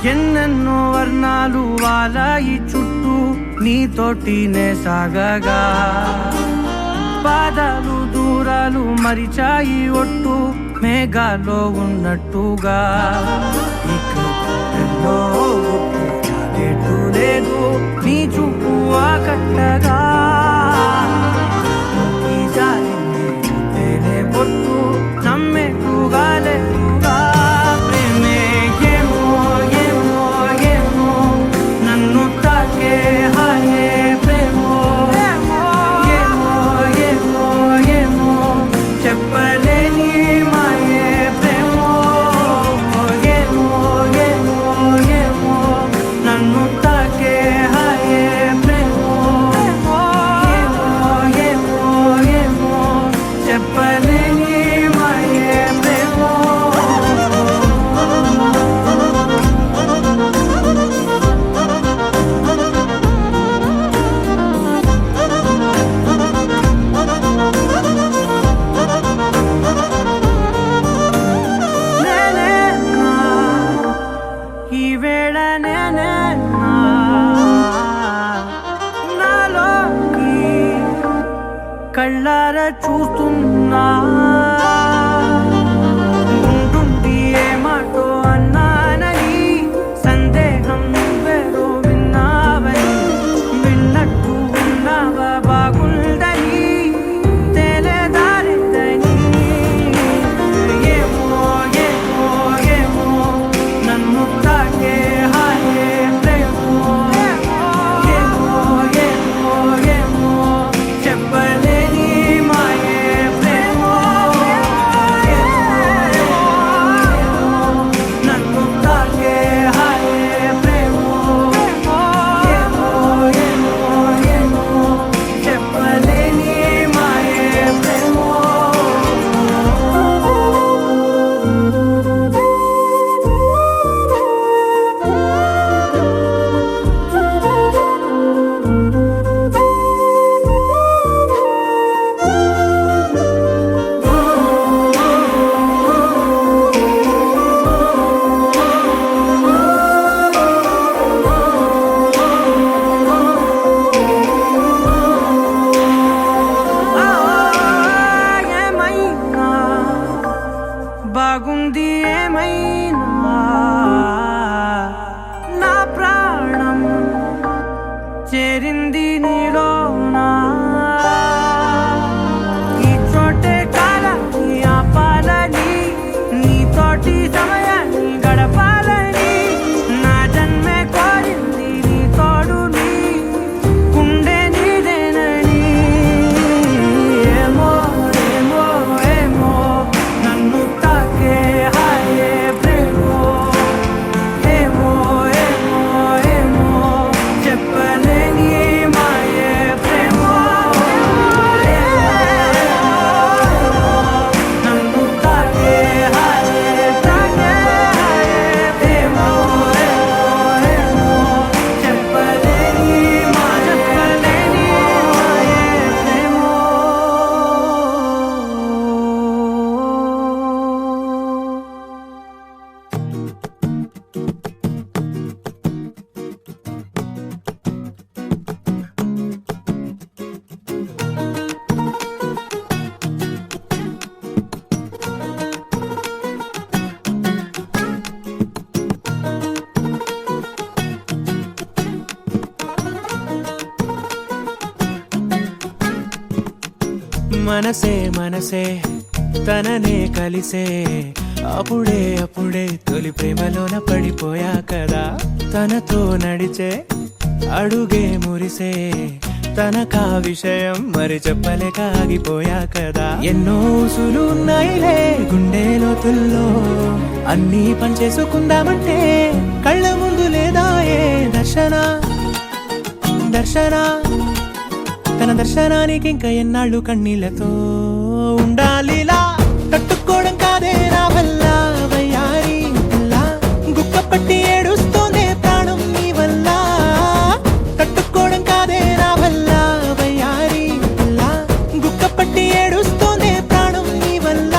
ఎన్నెన్నో వర్ణాలు వాలాయి చుట్టూ నీతోటినే సాగగా పాదాలు దూరాలు మరిచాయి ఒట్టు మేఘాలో ఉన్నట్టుగా ఇక లేదు నీ చూపు ఆకట్టగా ఈ జాలిని చూపేనే పొట్టు నమ్మేట్టుగా లేదుగా ప్రేమే ఏమో ఏమో ఏమో నన్ను తాకే హాయే ప్రేమో ఏమో ఏమో ఏమో చెప్పలేని మాయే ప్రేమో ఏమో ఏమో ఏమో నన్ను తాకే హాయే ప్రేమో ఏమో ఏమో ఏమో చెప్పలేని మాయే ప్రేమో నేనేనా ఈ వేళ నేనేనా నాలోకి కళ్ళారా చూస్తున్నా ఉంటుండి ఏ మాటో అన్నానని సందేహం నువ్వేదో విన్నావని విన్నట్టు ఉన్నావా బాగుందని తెలియదారిద్దని ఏమో ఏమో ఏమో నన్ను తాకే హాయే ప్రేమో ఏమో ఏమో ఏమో చెప్పలేని మాయే ప్రేమో నన్ను తాకే హాయే ప్రేమో ఏమో ఏమో ఏమో చెప్పలేని మాయే ప్రేమో ఏమైనా బాగుంది ఏమైనా నా ప్రాణం చేరింది నీలోనా ఈ చోటే కాలాన్ని ఆపాలని నీతోటి సమయాన్ని గడపాలని నా జన్మే కోరింది నీ తోడుని గుండె నీదేనని ఏమో ఏమో ఏమో నన్ను తాకే హాయే ప్రేమో ఏమో ఏమో ఏమో చెప్పలేని మాయే ప్రేమో నన్ను తాకే హాయే ప్రేమో ఏమో ఏమో చెప్పలేని మాయే ప్రేమో మనసే మనసే తననే కలిసే అప్పుడే అప్పుడే తొలి ప్రేమలోన పడిపోయా కదా తనతో నడిచే అడుగే మురిసే తనకా విషయం మరి చెప్పలేక ఆగిపోయా కదా ఎన్నో ఊసులు ఉన్నాయిలే గుండె లోతుల్లో అన్నీ పనిచేసుకుందామంటే కళ్ళ ముందు లేదా ఏ దర్శన దర్శన తన దర్శనానికి ఇంకా ఎన్నాళ్ళు కన్నీళ్లతో ఉండాలిలా తట్టుకోవడం కాదే నా వల్ల వయ్యారి పిల్ల గుక్క పట్టి ఏడుస్తోందే ప్రాణం నీ వల్ల తట్టుకోవడం కాదే నా వల్ల వయ్యారి పిల్ల గుక్క పట్టి ఏడుస్తోందే ప్రాణం నీ వల్ల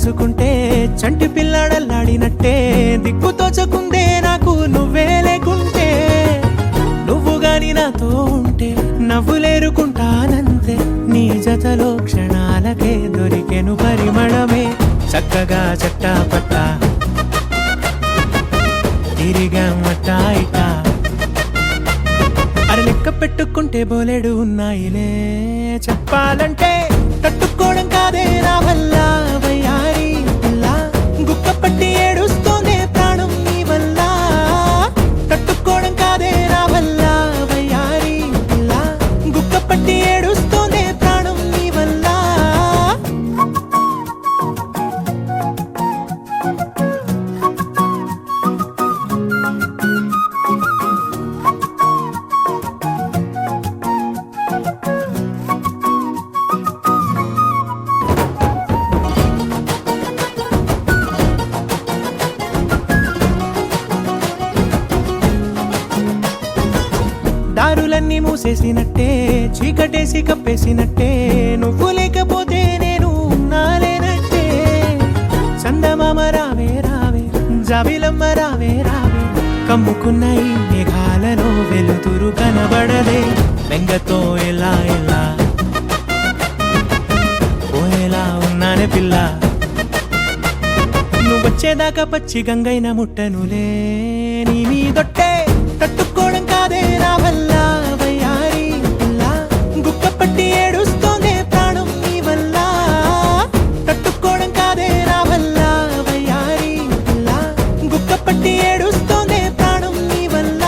చూసుకుంటే చంటి పిల్లాడల్లాడినట్టే దిక్కు తోచకుందే నాకు నువ్వే లేకుంటే నువ్వు గాని నాతో ఉంటే నవ్వులేరుకుంటానంతే నీ జతలో క్షణాలకే దొరికెను పరిమళమే చక్కగా చట్టా పట్టా తిరిగా మట్టా ఇట్టా అర లెక్క పెట్టుకుంటే బోలెడు ఉన్నాయిలే చెప్పాలంటే తట్టుకోవడం కాదే నా వల్ల వయ్యారి పిల్ల గుక్క పట్టి ఏడుస్తోందే ప్రాణం నీ వల్ల తట్టుకోవడం కాదే నా వల్ల వయ్యారి పిల్ల గుక్క పట్టి ఏడుస్తోందే ప్రాణం నీ వల్ల దారులన్నీ మూసేసినట్టే చీకటేసి కప్పేసినట్టే నువ్వు లేకపోతే నేను ఉన్నాలేనట్టే చందమామ రావే రావే జాబిలమ్మ రావే రావే కమ్ముకున్న ఈ మేఘాలలో వెలుతురు కనబడదే బెంగతో ఎలా ఎలా పోయేలా ఉన్నానే పిల్ల నువ్వొచ్చేదాకా పచ్చి గంగైన ముట్టనులే నీ మీదొట్టే తట్టుకోవడం కాదే నా వల్ల వయ్యారి పిల్ల గుక్క పట్టి ఏడుస్తోందే ప్రాణం నీ వల్ల తట్టుకోవడం కాదే నా వల్ల వయ్యారి పిల్ల గుక్క పట్టి ఏడుస్తోందే ప్రాణం నీ వల్ల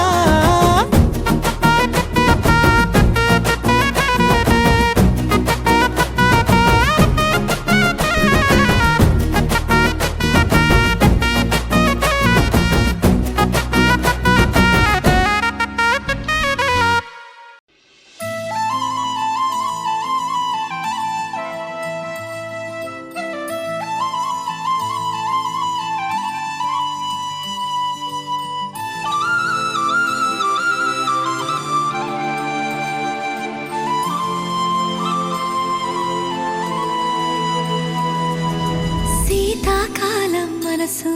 శీతాకాలం మనసు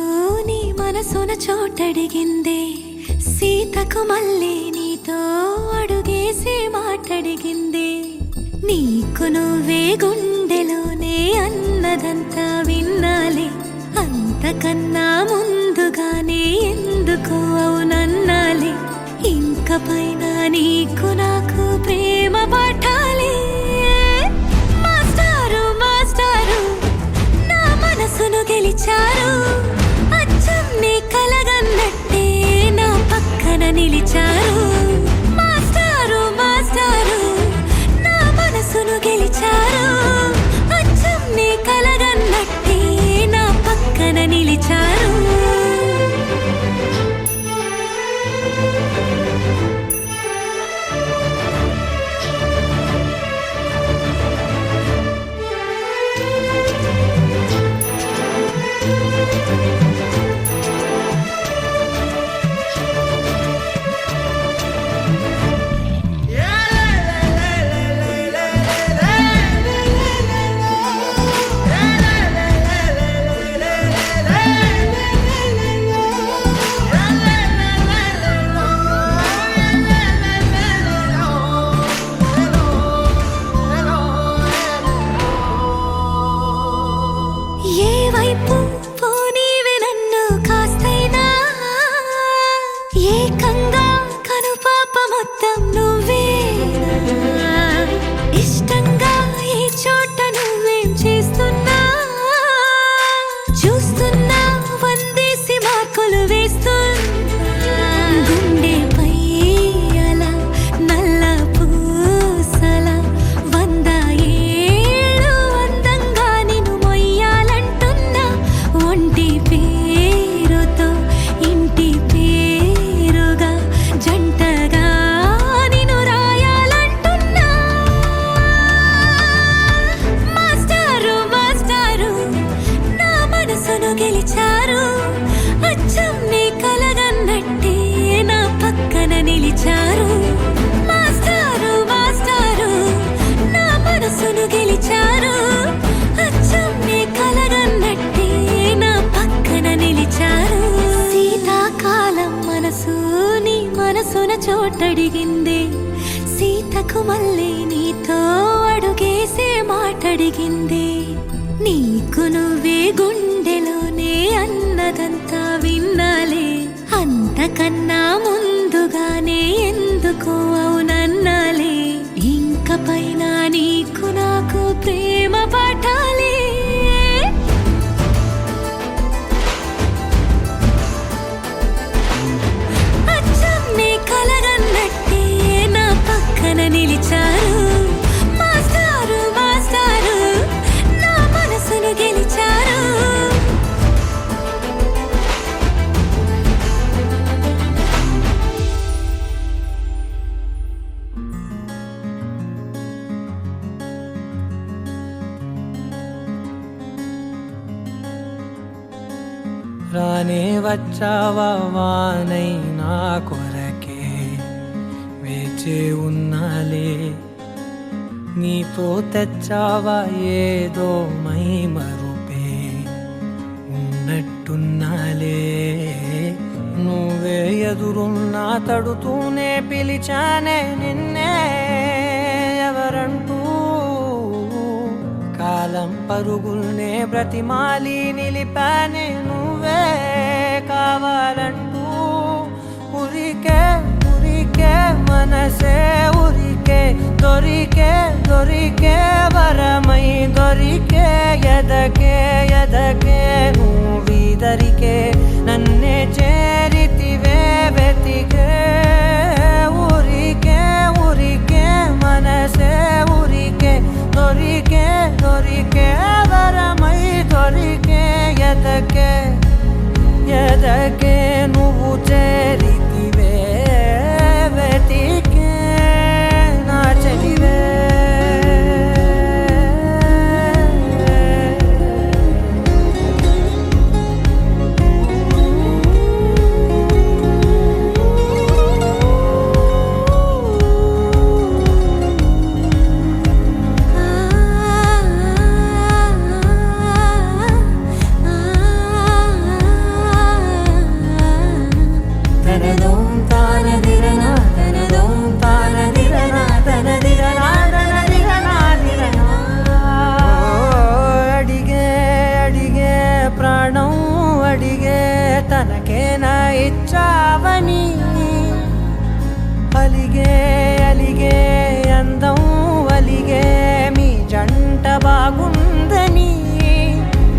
నీ మనసున చోటడిగిందే సీతకు మళ్ళీ నీతో అడుగేసి మాటడిగిందే నీకు నువ్వే గుండెలోనే అన్నదంతా విన్నాలే అంతకన్నా ముందుగానే ఎందుకు అవునన్నాలే ఇంక పైన నీకు నాకు ప్రేమ పాఠాలే మాస్టారు మాస్టారు మనసును గెలిచారు అచ్చం నీ కలగన్నట్టే నా పక్కన నిలిచారు మాస్టారు మాస్టారు నా మనసును గెలిచారు అచ్చం నీ కలగన్నట్టే నా పక్కన నిలిచారు మనసును గెలిచారు అచ్చం నీ కలగన్నట్టే చోటడిగిందే సీతకు మళ్ళీ నీతో అడుగేసే మాటడిగిందే నీకు నువ్వే గుండెలోనే అన్నదంతా విన్నాలే అంతకన్నా ముందుగానే ఎందుకో అవునన్నాలే ఇంక పైన నీకు నాకు ప్రేమ పాఠాలే నిలిచారు మాస్టారు మాస్టారు నా మనసును గెలిచారు రానే వచ్చావా వానై నా కొరకే వేచే ఉన్నాలే నీతో తెచ్చావా ఏదో మై మరుపే ఉన్నట్టున్నాలే నువ్వే ఎదురున్నా తడుతూనే పిలిచానే నిన్నే ఎవరంటూ కాలం పరుగుల్నే బ్రతిమాలి నిలిపానే నువ్వే కావాలంటూ ఉరికే మనసే ఉరికే దొరికే వరమై దొరికే ఎదకే నువ్విదరికే నన్నే చేరితివే వెతికే ఊరికే మనసే ఉరికే దొరికే వరమై దొరికే ఎదకే నువ్వు చేరితివే వెతికే నా చెలివే తనకేనా ఇచ్చావని అలిగే అందం అలిగే మీ జంట బాగుందని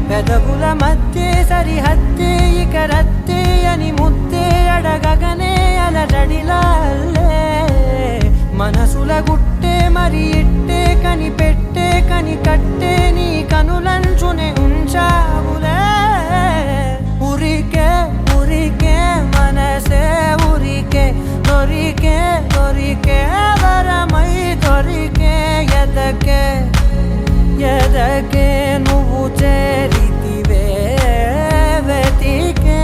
పెదవుల మధ్య సరిహద్దే ఇక రద్దే అని ముద్దే అడగగనే అలజడిలాల్లే మనసుల గుట్టే మరి ఇట్టే కనిపెట్టే కట్టే నీ కనులంచునే ఉంచావులే ఉరికే మనసే ఉరికే దొరికే వరమై దొరికే ఎదకే నువ్వు చేరితివే వెతికే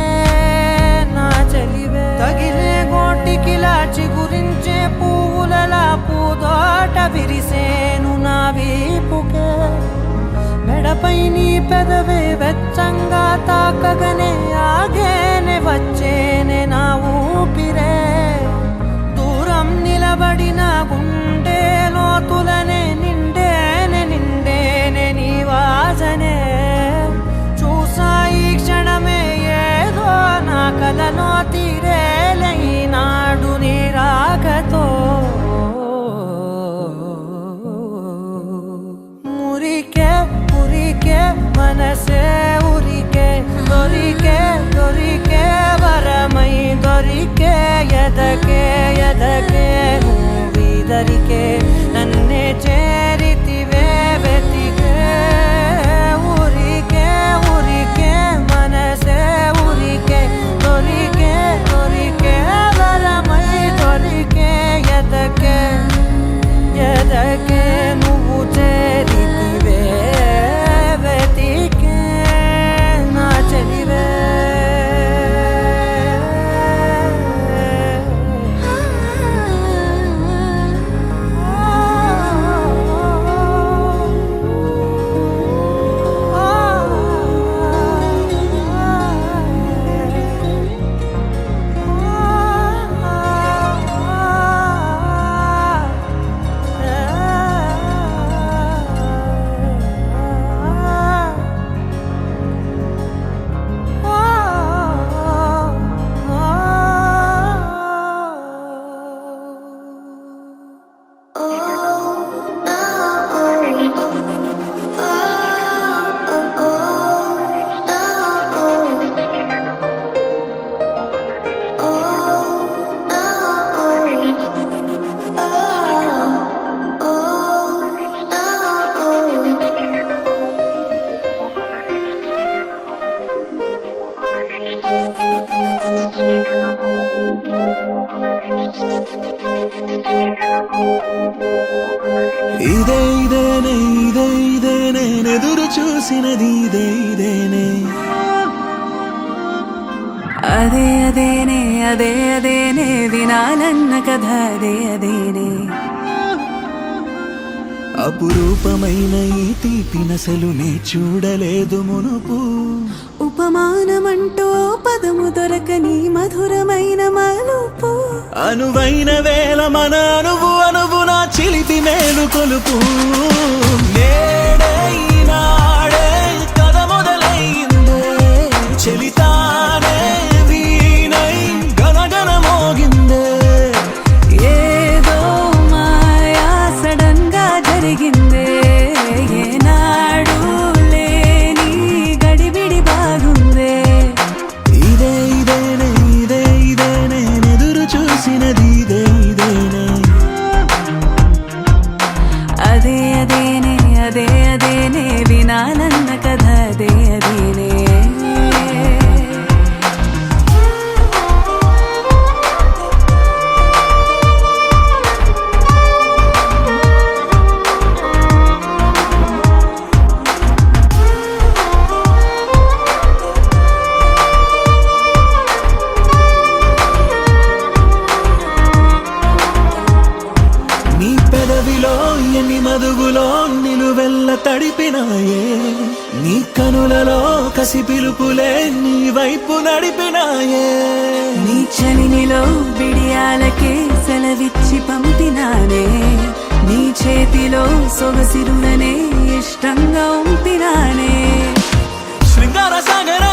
నా చెలివే తగిలే గోటికిలా చిగురించే పువ్వులలా పూదోట విరిసేను నా వీపుకే మెడపై నీ పెదవే వెచ్చంగా తాకగనే ఆగేనే వచ్చేనే నా ఊపిరే దూరం నిలబడిన గుండె లోతులనే నిండేనే నీ వాసనే చూసా ఈ క్షణమే ఏదో నా కలలో తీరేలే ఈనాడు నీ రాకతో ఉరికే మనసే ఉరికే దొరికే వరమై దొరికే ఎదకే నువ్విదరికే నన్నే చేరితివే వెతికే ఊరికే మనసే ఉరికే దొరికే వరమై దొరికే ఎదకే నువ్వు చేరితివే వెతికే నా చెలివే ఇదే ఎదురు చూసినది ఇదేనే అదేనే వినాలన్న కథ అదేనే అపురూపమైన ఈ తీపి నసలు నే చూడలేదు మునుపు ఉపమానమంటూ పదము దొరకని మధురమైన మలుపు అనువైన వేళ మన అనువు నా చిలిపి మేలు కొలుపు నేడే ఈనాడే కథ మొదలైందే చెలితానే వీణై గనగన మోగిందే ఏదో మాయా సడన్ గా జరిగిందే ఏనాడు లేని గడిబిడి బాగుందే ఇదేనే ఎదురు చూసినది ఇదేనే అదేనే వినాలన్న కథ అదేనే నీ పెదవిలో ఎన్ని మదుగులో నిలువెల్ల తడిపినాయే నీ కనులలో కసి పిలుపులే నీ వైపు నడిపినాయే నీ చలినిలో బిడియాలకే సెలవిచ్చి పంపినానే నీ చేతిలో సొగసిరుననే ఇష్టంగా ఉంపినానే శృంగార సాగర